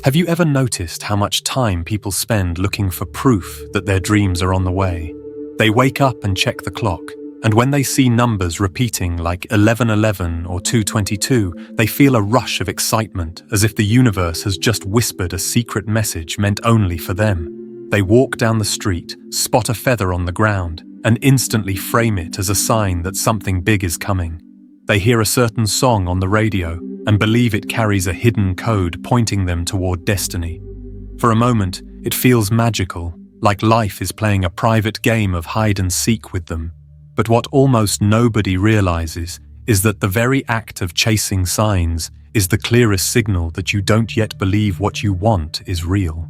Have you ever noticed how much time people spend looking for proof that their dreams are on the way? They wake up and check the clock, and when they see numbers repeating like 1111 or 222, they feel a rush of excitement, as if the universe has just whispered a secret message meant only for them. They walk down the street, spot a feather on the ground, and instantly frame it as a sign that something big is coming. They hear a certain song on the radio and believe it carries a hidden code pointing them toward destiny. For a moment, it feels magical, like life is playing a private game of hide and seek with them. But what almost nobody realizes is that the very act of chasing signs is the clearest signal that you don't yet believe what you want is real.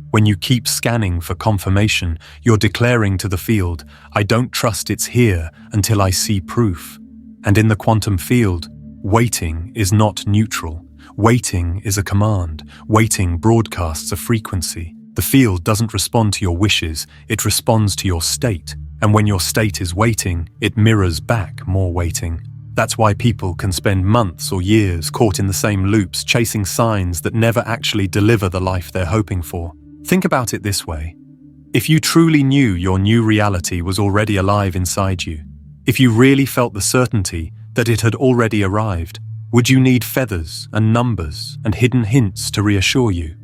When you keep scanning for confirmation, you're declaring to the field, "I don't trust it's here until I see proof." And in the quantum field, waiting is not neutral. Waiting is a command. Waiting broadcasts a frequency. The field doesn't respond to your wishes, it responds to your state. And when your state is waiting, it mirrors back more waiting. That's why people can spend months or years caught in the same loops, chasing signs that never actually deliver the life they're hoping for. Think about it this way. If you truly knew your new reality was already alive inside you, if you really felt the certainty that it had already arrived, would you need feathers and numbers and hidden hints to reassure you?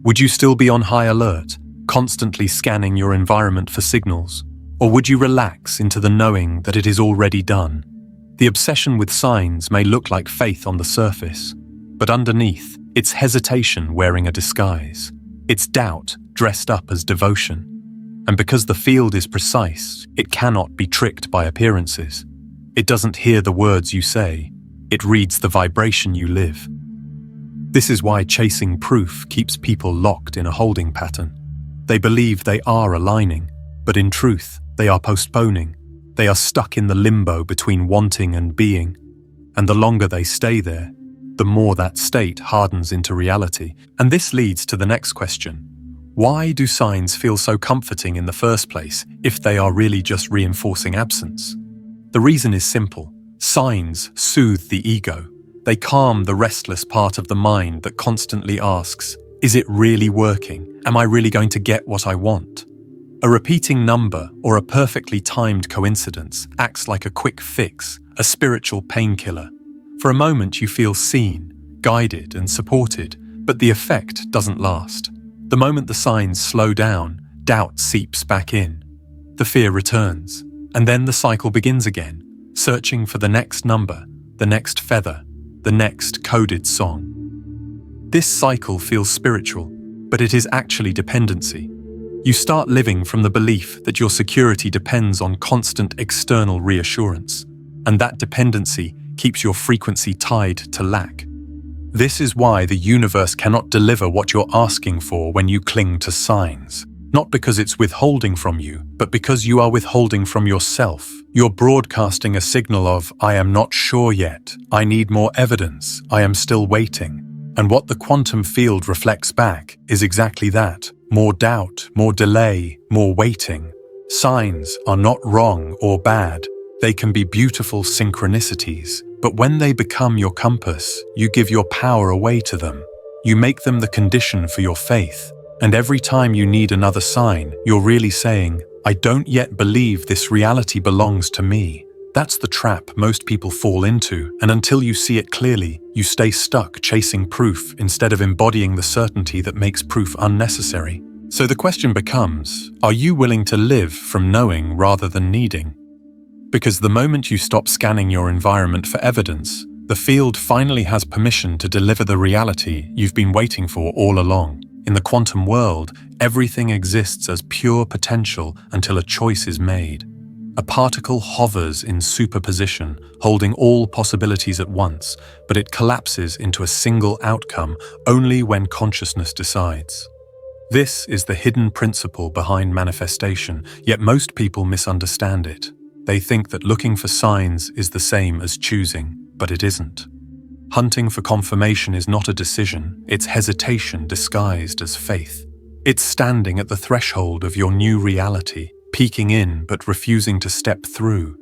Would you still be on high alert, constantly scanning your environment for signals? Or would you relax into the knowing that it is already done? The obsession with signs may look like faith on the surface, but underneath, it's hesitation wearing a disguise. It's doubt dressed up as devotion. And because the field is precise, it cannot be tricked by appearances. It doesn't hear the words you say, it reads the vibration you live. This is why chasing proof keeps people locked in a holding pattern. They believe they are aligning, but in truth, they are postponing. They are stuck in the limbo between wanting and being. And the longer they stay there, the more that state hardens into reality. And this leads to the next question. Why do signs feel so comforting in the first place if they are really just reinforcing absence? The reason is simple. Signs soothe the ego. They calm the restless part of the mind that constantly asks, is it really working? Am I really going to get what I want? A repeating number or a perfectly timed coincidence acts like a quick fix, a spiritual painkiller. For a moment you feel seen, guided and supported, but the effect doesn't last. The moment the signs slow down, doubt seeps back in. The fear returns, and then the cycle begins again, searching for the next number, the next feather, the next coded song. This cycle feels spiritual, but it is actually dependency. You start living from the belief that your security depends on constant external reassurance, and that dependency keeps your frequency tied to lack. This is why the universe cannot deliver what you're asking for when you cling to signs. Not because it's withholding from you, but because you are withholding from yourself. You're broadcasting a signal of, I am not sure yet, I need more evidence, I am still waiting. And what the quantum field reflects back is exactly that. More doubt, more delay, more waiting. Signs are not wrong or bad. They can be beautiful synchronicities. But when they become your compass, you give your power away to them. You make them the condition for your faith. And every time you need another sign, you're really saying, I don't yet believe this reality belongs to me. That's the trap most people fall into, and until you see it clearly, you stay stuck chasing proof instead of embodying the certainty that makes proof unnecessary. So the question becomes, are you willing to live from knowing rather than needing? Because the moment you stop scanning your environment for evidence, the field finally has permission to deliver the reality you've been waiting for all along. In the quantum world, everything exists as pure potential until a choice is made. A particle hovers in superposition, holding all possibilities at once, but it collapses into a single outcome only when consciousness decides. This is the hidden principle behind manifestation, yet most people misunderstand it. They think that looking for signs is the same as choosing, but it isn't. Hunting for confirmation is not a decision, it's hesitation disguised as faith. It's standing at the threshold of your new reality, peeking in but refusing to step through.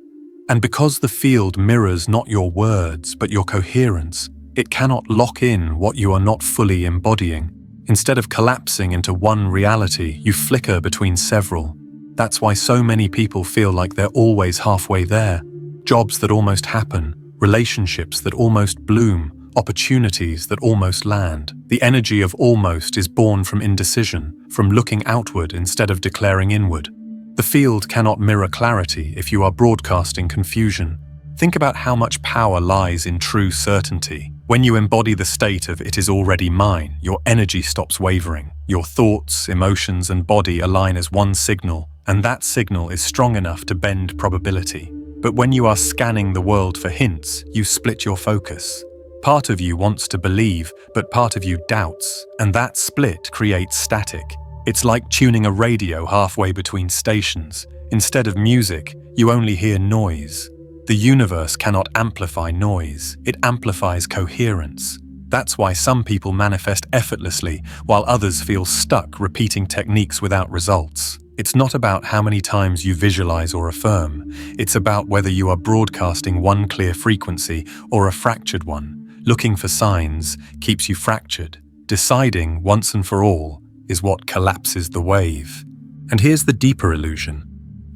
And because the field mirrors not your words but your coherence, it cannot lock in what you are not fully embodying. Instead of collapsing into one reality, you flicker between several. That's why so many people feel like they're always halfway there. Jobs that almost happen, relationships that almost bloom, opportunities that almost land. The energy of almost is born from indecision, from looking outward instead of declaring inward. The field cannot mirror clarity if you are broadcasting confusion. Think about how much power lies in true certainty. When you embody the state of "it is already mine," your energy stops wavering. Your thoughts, emotions, and body align as one signal, and that signal is strong enough to bend probability. But when you are scanning the world for hints, you split your focus. Part of you wants to believe, but part of you doubts, and that split creates static. It's like tuning a radio halfway between stations. Instead of music, you only hear noise. The universe cannot amplify noise, it amplifies coherence. That's why some people manifest effortlessly, while others feel stuck repeating techniques without results. It's not about how many times you visualize or affirm. It's about whether you are broadcasting one clear frequency or a fractured one. Looking for signs keeps you fractured. Deciding once and for all is what collapses the wave. And here's the deeper illusion.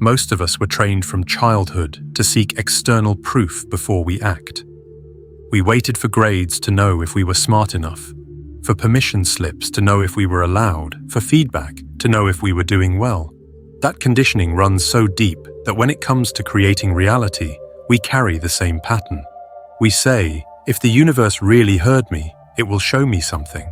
Most of us were trained from childhood to seek external proof before we act. We waited for grades to know if we were smart enough, for permission slips to know if we were allowed, for feedback to know if we were doing well. That conditioning runs so deep that when it comes to creating reality, we carry the same pattern. We say, if the universe really heard me, it will show me something.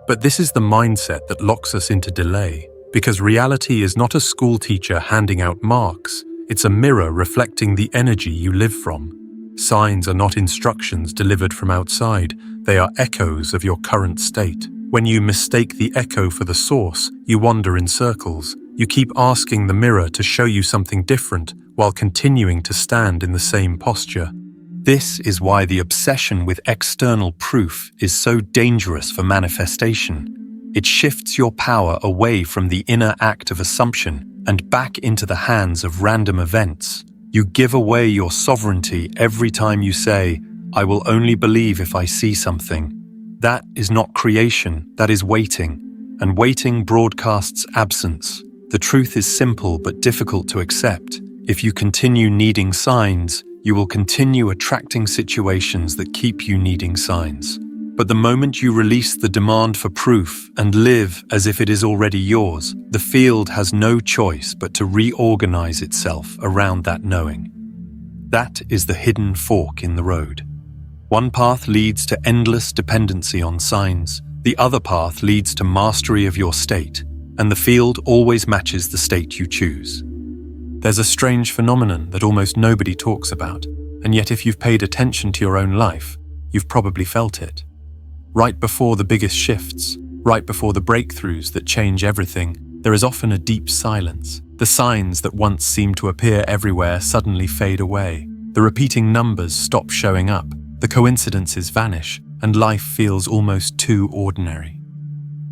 But this is the mindset that locks us into delay, because reality is not a school teacher handing out marks, it's a mirror reflecting the energy you live from. Signs are not instructions delivered from outside, they are echoes of your current state. When you mistake the echo for the source, you wander in circles. You keep asking the mirror to show you something different while continuing to stand in the same posture. This is why the obsession with external proof is so dangerous for manifestation. It shifts your power away from the inner act of assumption and back into the hands of random events. You give away your sovereignty every time you say, "I will only believe if I see something." That is not creation, that is waiting. And waiting broadcasts absence. The truth is simple but difficult to accept. If you continue needing signs, you will continue attracting situations that keep you needing signs. But the moment you release the demand for proof and live as if it is already yours, the field has no choice but to reorganize itself around that knowing. That is the hidden fork in the road. One path leads to endless dependency on signs, the other path leads to mastery of your state, and the field always matches the state you choose. There's a strange phenomenon that almost nobody talks about, and yet if you've paid attention to your own life, you've probably felt it. Right before the biggest shifts, right before the breakthroughs that change everything, there is often a deep silence. The signs that once seemed to appear everywhere suddenly fade away. The repeating numbers stop showing up, the coincidences vanish, and life feels almost too ordinary.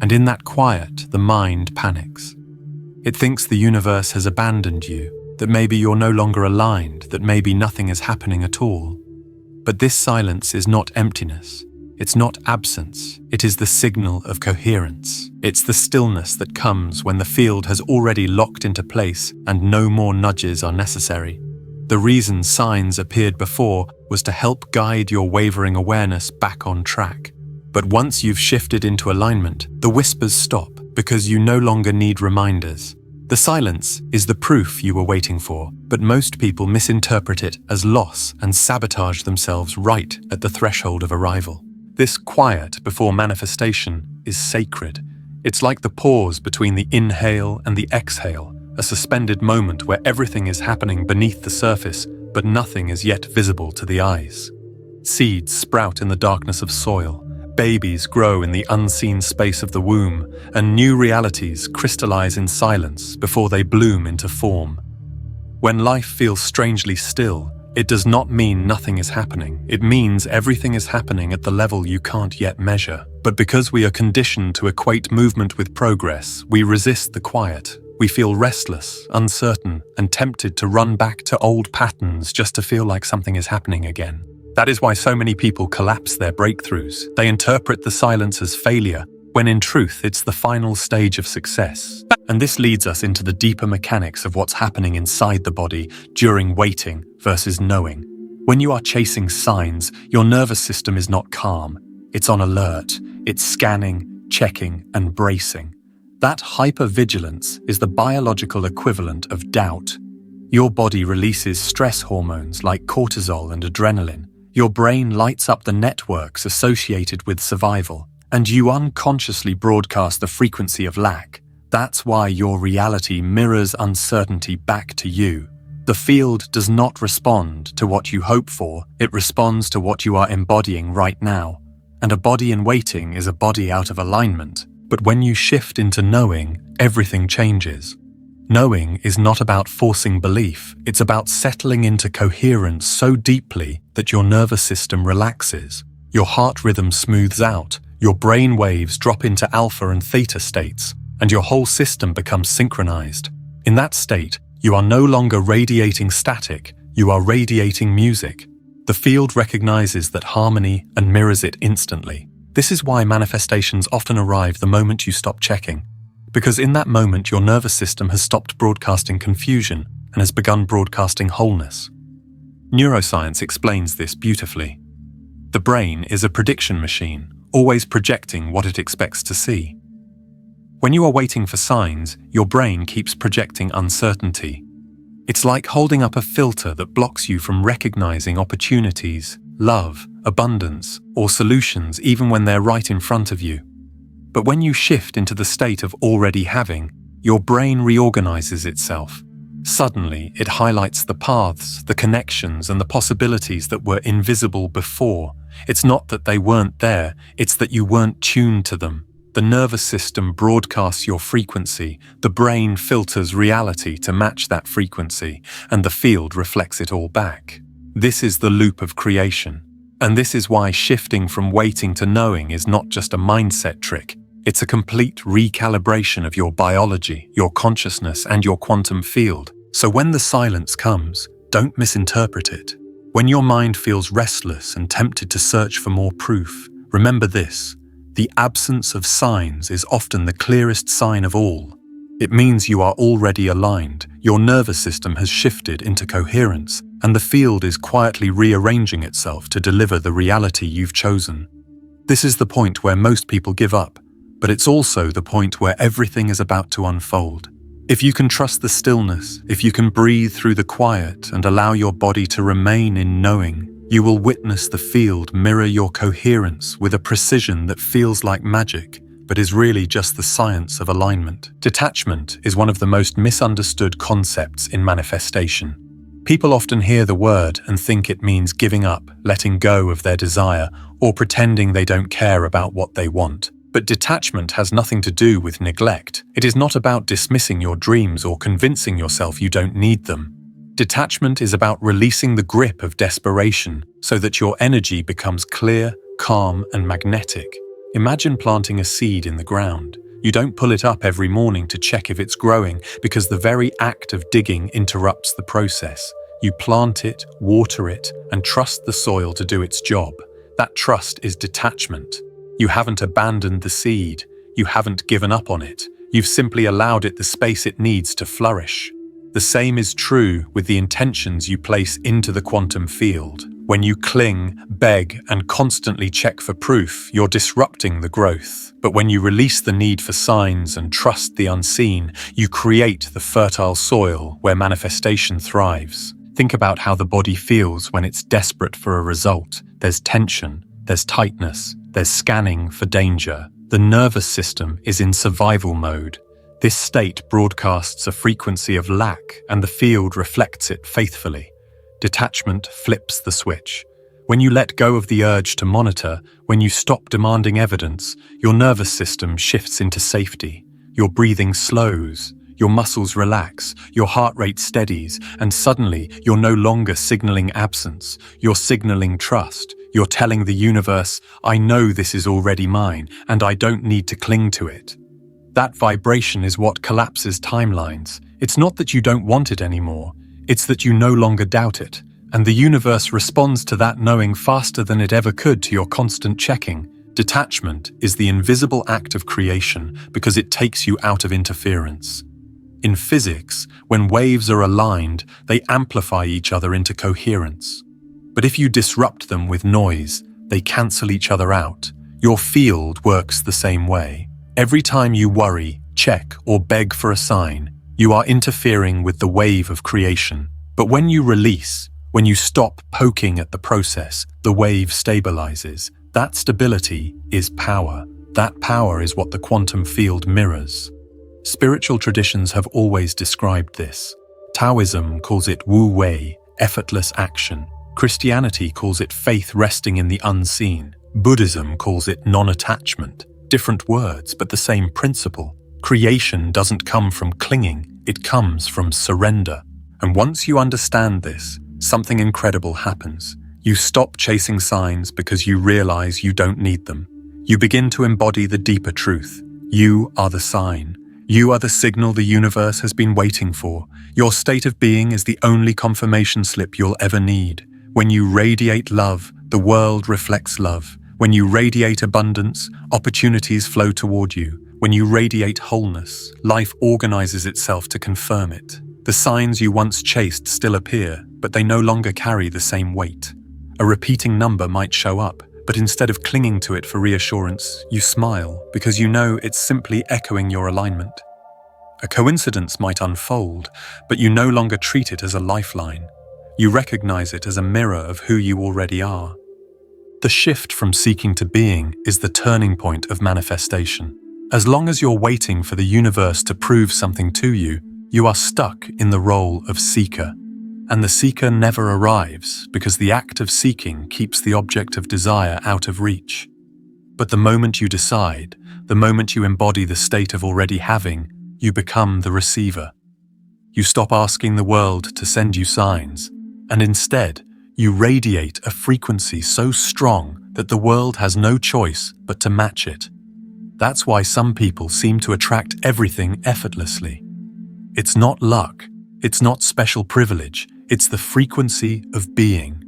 And in that quiet, the mind panics. It thinks the universe has abandoned you, that maybe you're no longer aligned, that maybe nothing is happening at all. But this silence is not emptiness. It's not absence. It is the signal of coherence. It's the stillness that comes when the field has already locked into place and no more nudges are necessary. The reason signs appeared before was to help guide your wavering awareness back on track. But once you've shifted into alignment, the whispers stop because you no longer need reminders. The silence is the proof you were waiting for, but most people misinterpret it as loss and sabotage themselves right at the threshold of arrival. This quiet before manifestation is sacred. It's like the pause between the inhale and the exhale, a suspended moment where everything is happening beneath the surface, but nothing is yet visible to the eyes. Seeds sprout in the darkness of soil. Babies grow in the unseen space of the womb, and new realities crystallize in silence before they bloom into form. When life feels strangely still, it does not mean nothing is happening. It means everything is happening at the level you can't yet measure. But because we are conditioned to equate movement with progress, we resist the quiet. We feel restless, uncertain, and tempted to run back to old patterns just to feel like something is happening again. That is why so many people collapse their breakthroughs. They interpret the silence as failure, when in truth it's the final stage of success. And this leads us into the deeper mechanics of what's happening inside the body during waiting versus knowing. When you are chasing signs, your nervous system is not calm. It's on alert. It's scanning, checking, and bracing. That hypervigilance is the biological equivalent of doubt. Your body releases stress hormones like cortisol and adrenaline. Your brain lights up the networks associated with survival, and you unconsciously broadcast the frequency of lack. That's why your reality mirrors uncertainty back to you. The field does not respond to what you hope for, it responds to what you are embodying right now. And a body in waiting is a body out of alignment. But when you shift into knowing, everything changes. Knowing is not about forcing belief, it's about settling into coherence so deeply that your nervous system relaxes, your heart rhythm smooths out, your brain waves drop into alpha and theta states, and your whole system becomes synchronized. In that state, you are no longer radiating static, you are radiating music. The field recognizes that harmony and mirrors it instantly. This is why manifestations often arrive the moment you stop checking. Because in that moment, your nervous system has stopped broadcasting confusion and has begun broadcasting wholeness. Neuroscience explains this beautifully. The brain is a prediction machine, always projecting what it expects to see. When you are waiting for signs, your brain keeps projecting uncertainty. It's like holding up a filter that blocks you from recognizing opportunities, love, abundance, or solutions even when they're right in front of you. But when you shift into the state of already having, your brain reorganizes itself. Suddenly, it highlights the paths, the connections, and the possibilities that were invisible before. It's not that they weren't there, it's that you weren't tuned to them. The nervous system broadcasts your frequency, the brain filters reality to match that frequency, and the field reflects it all back. This is the loop of creation. And this is why shifting from waiting to knowing is not just a mindset trick. It's a complete recalibration of your biology, your consciousness, and your quantum field. So when the silence comes, don't misinterpret it. When your mind feels restless and tempted to search for more proof, remember this: the absence of signs is often the clearest sign of all. It means you are already aligned, your nervous system has shifted into coherence, and the field is quietly rearranging itself to deliver the reality you've chosen. This is the point where most people give up, but it's also the point where everything is about to unfold. If you can trust the stillness, if you can breathe through the quiet and allow your body to remain in knowing, you will witness the field mirror your coherence with a precision that feels like magic, but is really just the science of alignment. Detachment is one of the most misunderstood concepts in manifestation. People often hear the word and think it means giving up, letting go of their desire, or pretending they don't care about what they want. But detachment has nothing to do with neglect. It is not about dismissing your dreams or convincing yourself you don't need them. Detachment is about releasing the grip of desperation so that your energy becomes clear, calm, and magnetic. Imagine planting a seed in the ground. You don't pull it up every morning to check if it's growing because the very act of digging interrupts the process. You plant it, water it, and trust the soil to do its job. That trust is detachment. You haven't abandoned the seed. You haven't given up on it. You've simply allowed it the space it needs to flourish. The same is true with the intentions you place into the quantum field. When you cling, beg, and constantly check for proof, you're disrupting the growth. But when you release the need for signs and trust the unseen, you create the fertile soil where manifestation thrives. Think about how the body feels when it's desperate for a result. There's tension, there's tightness, there's scanning for danger. The nervous system is in survival mode. This state broadcasts a frequency of lack, and the field reflects it faithfully. Detachment flips the switch. When you let go of the urge to monitor, when you stop demanding evidence, your nervous system shifts into safety. Your breathing slows, your muscles relax, your heart rate steadies, and suddenly you're no longer signaling absence, you're signaling trust. You're telling the universe, I know this is already mine, and I don't need to cling to it. That vibration is what collapses timelines. It's not that you don't want it anymore. It's that you no longer doubt it, and the universe responds to that knowing faster than it ever could to your constant checking. Detachment is the invisible act of creation because it takes you out of interference. In physics, when waves are aligned, they amplify each other into coherence. But if you disrupt them with noise, they cancel each other out. Your field works the same way. Every time you worry, check, or beg for a sign, you are interfering with the wave of creation. But when you release, when you stop poking at the process, the wave stabilizes. That stability is power. That power is what the quantum field mirrors. Spiritual traditions have always described this. Taoism calls it wu wei, effortless action. Christianity calls it faith resting in the unseen. Buddhism calls it non-attachment. Different words, but the same principle. Creation doesn't come from clinging, it comes from surrender. And once you understand this, something incredible happens. You stop chasing signs because you realize you don't need them. You begin to embody the deeper truth. You are the sign. You are the signal the universe has been waiting for. Your state of being is the only confirmation slip you'll ever need. When you radiate love, the world reflects love. When you radiate abundance, opportunities flow toward you. When you radiate wholeness, life organizes itself to confirm it. The signs you once chased still appear, but they no longer carry the same weight. A repeating number might show up, but instead of clinging to it for reassurance, you smile because you know it's simply echoing your alignment. A coincidence might unfold, but you no longer treat it as a lifeline. You recognize it as a mirror of who you already are. The shift from seeking to being is the turning point of manifestation. As long as you're waiting for the universe to prove something to you, you are stuck in the role of seeker. And the seeker never arrives because the act of seeking keeps the object of desire out of reach. But the moment you decide, the moment you embody the state of already having, you become the receiver. You stop asking the world to send you signs, and instead, you radiate a frequency so strong that the world has no choice but to match it. That's why some people seem to attract everything effortlessly. It's not luck, it's not special privilege, it's the frequency of being.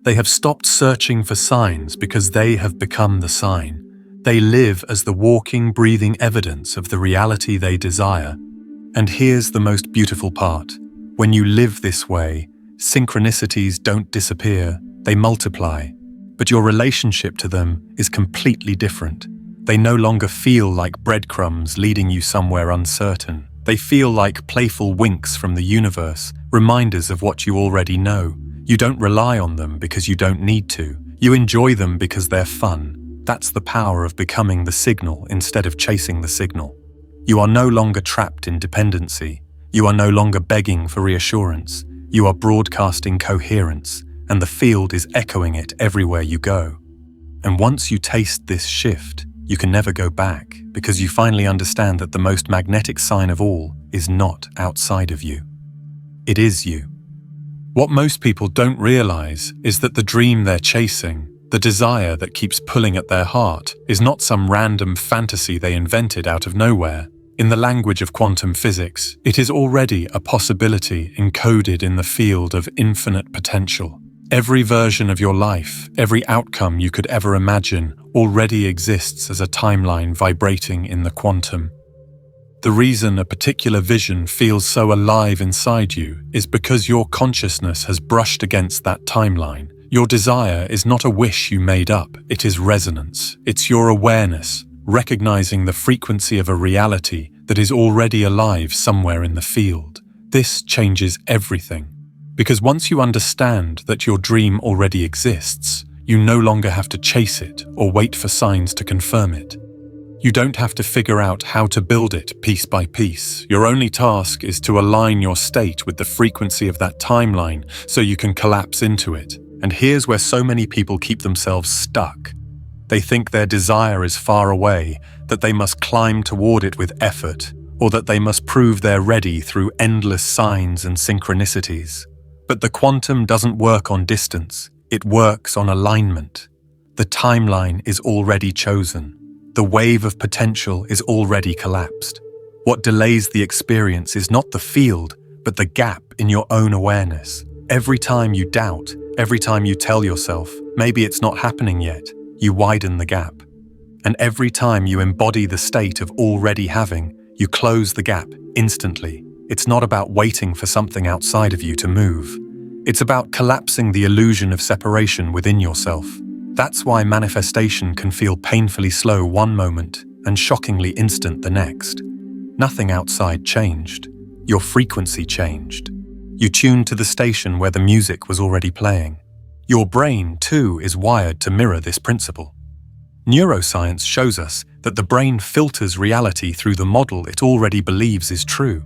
They have stopped searching for signs because they have become the sign. They live as the walking, breathing evidence of the reality they desire. And here's the most beautiful part. When you live this way, synchronicities don't disappear, they multiply. But your relationship to them is completely different. They no longer feel like breadcrumbs leading you somewhere uncertain. They feel like playful winks from the universe, reminders of what you already know. You don't rely on them because you don't need to. You enjoy them because they're fun. That's the power of becoming the signal instead of chasing the signal. You are no longer trapped in dependency. You are no longer begging for reassurance. You are broadcasting coherence, and the field is echoing it everywhere you go. And once you taste this shift, you can never go back because you finally understand that the most magnetic sign of all is not outside of you. It is you. What most people don't realize is that the dream they're chasing, the desire that keeps pulling at their heart, is not some random fantasy they invented out of nowhere. In the language of quantum physics, it is already a possibility encoded in the field of infinite potential. Every version of your life, every outcome you could ever imagine, already exists as a timeline vibrating in the quantum. The reason a particular vision feels so alive inside you is because your consciousness has brushed against that timeline. Your desire is not a wish you made up, it is resonance. It's your awareness, recognizing the frequency of a reality that is already alive somewhere in the field. This changes everything. Because once you understand that your dream already exists, you no longer have to chase it or wait for signs to confirm it. You don't have to figure out how to build it piece by piece. Your only task is to align your state with the frequency of that timeline so you can collapse into it. And here's where so many people keep themselves stuck. They think their desire is far away, that they must climb toward it with effort, or that they must prove they're ready through endless signs and synchronicities. But the quantum doesn't work on distance, it works on alignment. The timeline is already chosen. The wave of potential is already collapsed. What delays the experience is not the field, but the gap in your own awareness. Every time you doubt, every time you tell yourself, maybe it's not happening yet, you widen the gap. And every time you embody the state of already having, you close the gap instantly. It's not about waiting for something outside of you to move. It's about collapsing the illusion of separation within yourself. That's why manifestation can feel painfully slow one moment and shockingly instant the next. Nothing outside changed. Your frequency changed. You tuned to the station where the music was already playing. Your brain, too, is wired to mirror this principle. Neuroscience shows us that the brain filters reality through the model it already believes is true.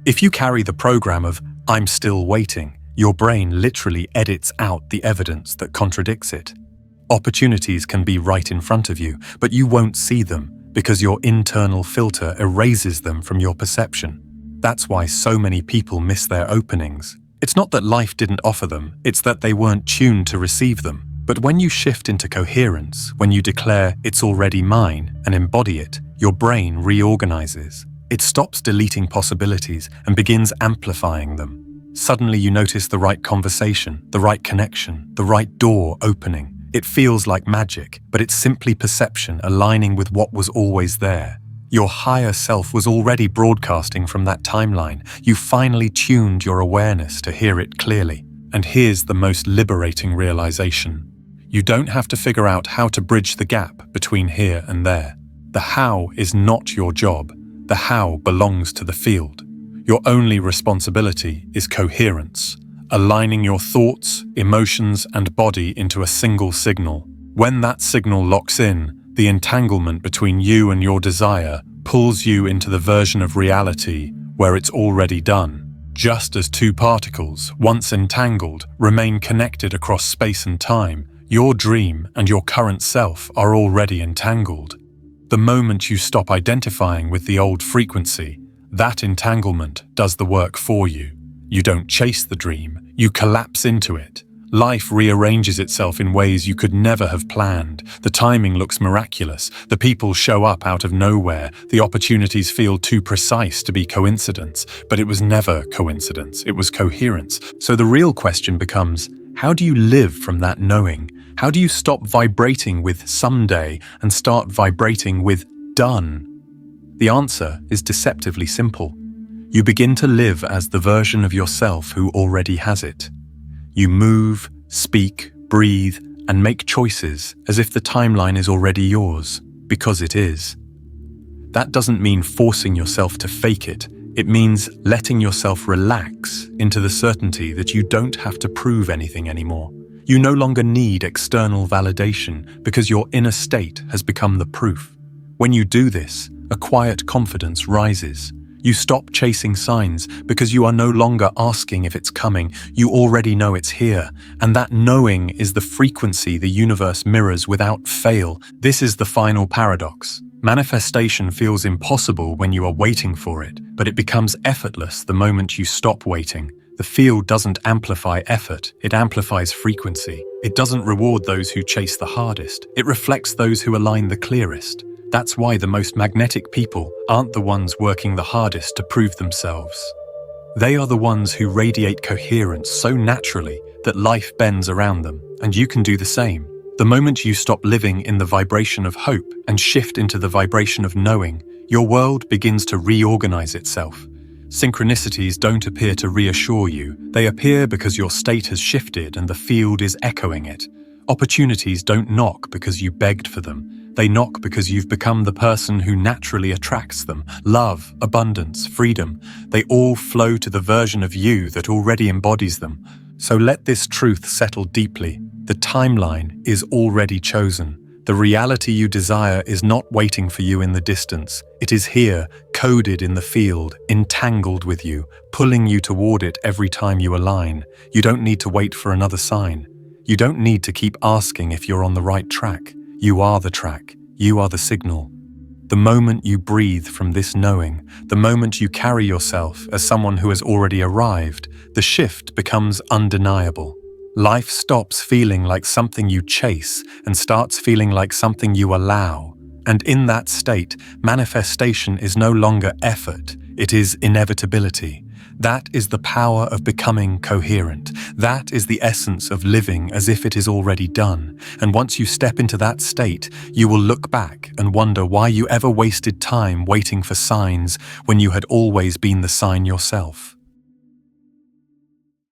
If you carry the program of "I'm still waiting," your brain literally edits out the evidence that contradicts it. Opportunities can be right in front of you, but you won't see them because your internal filter erases them from your perception. That's why so many people miss their openings. It's not that life didn't offer them, it's that they weren't tuned to receive them. But when you shift into coherence, when you declare "it's already mine" and embody it, your brain reorganizes. It stops deleting possibilities and begins amplifying them. Suddenly you notice the right conversation, the right connection, the right door opening. It feels like magic, but it's simply perception aligning with what was always there. Your higher self was already broadcasting from that timeline. You finally tuned your awareness to hear it clearly. And here's the most liberating realization. You don't have to figure out how to bridge the gap between here and there. The how is not your job. The how belongs to the field. Your only responsibility is coherence, aligning your thoughts, emotions, and body into a single signal. When that signal locks in, the entanglement between you and your desire pulls you into the version of reality where it's already done. Just as two particles, once entangled, remain connected across space and time, your dream and your current self are already entangled. The moment you stop identifying with the old frequency, that entanglement does the work for you. You don't chase the dream, you collapse into it. Life rearranges itself in ways you could never have planned. The timing looks miraculous. The people show up out of nowhere. The opportunities feel too precise to be coincidence. But it was never coincidence. It was coherence. So the real question becomes, how do you live from that knowing? How do you stop vibrating with someday and start vibrating with done? The answer is deceptively simple. You begin to live as the version of yourself who already has it. You move, speak, breathe, and make choices as if the timeline is already yours, because it is. That doesn't mean forcing yourself to fake it. It means letting yourself relax into the certainty that you don't have to prove anything anymore. You no longer need external validation because your inner state has become the proof. When you do this, a quiet confidence rises. You stop chasing signs because you are no longer asking if it's coming. You already know it's here. And that knowing is the frequency the universe mirrors without fail. This is the final paradox. Manifestation feels impossible when you are waiting for it, but it becomes effortless the moment you stop waiting. The field doesn't amplify effort, it amplifies frequency. It doesn't reward those who chase the hardest. It reflects those who align the clearest. That's why the most magnetic people aren't the ones working the hardest to prove themselves. They are the ones who radiate coherence so naturally that life bends around them, and you can do the same. The moment you stop living in the vibration of hope and shift into the vibration of knowing, your world begins to reorganize itself. Synchronicities don't appear to reassure you. They appear because your state has shifted and the field is echoing it. Opportunities don't knock because you begged for them. They knock because you've become the person who naturally attracts them. Love, abundance, freedom, they all flow to the version of you that already embodies them. So let this truth settle deeply. The timeline is already chosen. The reality you desire is not waiting for you in the distance. It is here, coded in the field, entangled with you, pulling you toward it every time you align. You don't need to wait for another sign. You don't need to keep asking if you're on the right track. You are the track. You are the signal. The moment you breathe from this knowing, the moment you carry yourself as someone who has already arrived, the shift becomes undeniable. Life stops feeling like something you chase and starts feeling like something you allow. And in that state, manifestation is no longer effort, it is inevitability. That is the power of becoming coherent. That is the essence of living as if it is already done. And once you step into that state, you will look back and wonder why you ever wasted time waiting for signs when you had always been the sign yourself.